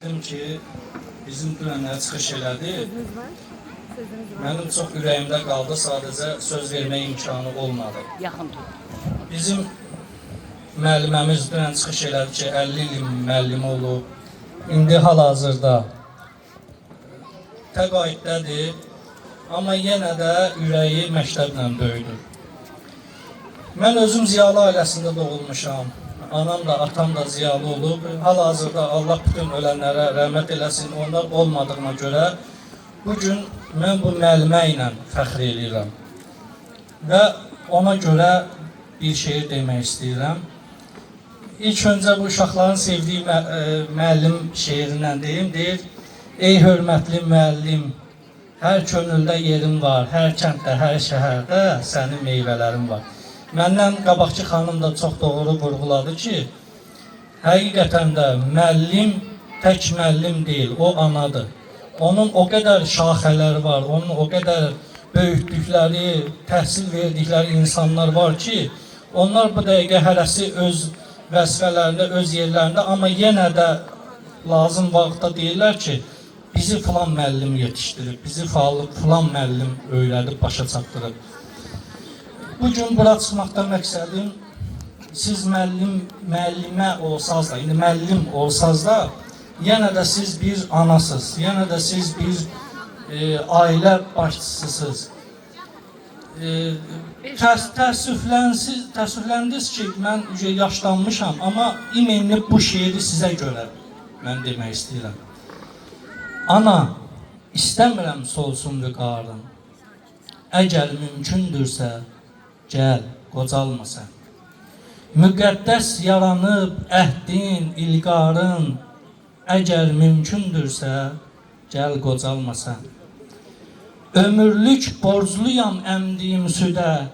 Dedim ki, bizim dünənlər çıxış elədi. Sözünüz var? Sözünüz var. Mənim çox ürəyimdə qaldı, sadəcə söz vermək imkanı olmadı. Yaxın tut. Bizim müəlliməmiz dünən çıxış elədi ki, 50 il müəllimi olub. İndi hal-hazırda təqaüddədir, amma yenə də ürəyi məktəblə böyüdür. Mən özüm ziyalı ailəsində doğulmuşam. Anam da, atam da ziyalı olub. Hal-hazırda Allah bütün ölənlərə rəhmət eləsin. Onlar olmadığına görə bugün mən bu müəllimə ilə fəxr edirəm. Və ona görə bir şey demək istəyirəm. İlk öncə bu uşaqların sevdiyi müəllim şeirindən deyim. Deyir, ey hörmətli müəllim, hər könüldə yerin var, hər kənddə, hər şəhərdə sənin meyvələrin var. Məndən qabaqçı xanım da çox doğru vurğuladı ki, həqiqətən də müəllim tək müəllim deyil, o anadır. Onun o qədər şaxələri var, onun o qədər böyütdükləri, təhsil verdikləri insanlar var ki, onlar bu dəqiqə hərəsi öz vəzifələrində, öz yerlərində, amma yenə də lazım vaxtda deyirlər ki, bizi filan müəllim yetişdirib, bizi filan müəllim öyrədib, başa çatdırıb. Bugün bura çıxmaqda məqsədim, siz müəllimə olsanız da, indi müəllim olsanız da, yenə də siz bir anasız, yenə də siz bir ailə başçısısınız. Təəssüfləndiniz ki, mən yaşlanmışam, amma imenli bu şeiri sizə görə mən demək istəyirəm. Ana, istəmirəm solsun vüqarın, əgər mümkündürsə, gəl, qocalma sən. Müqəddəs yaranıb əhdin, ilqarın, əgər mümkündürsə, gəl, qocalma sən. Ömürlük borcluyam əmdiyim südə,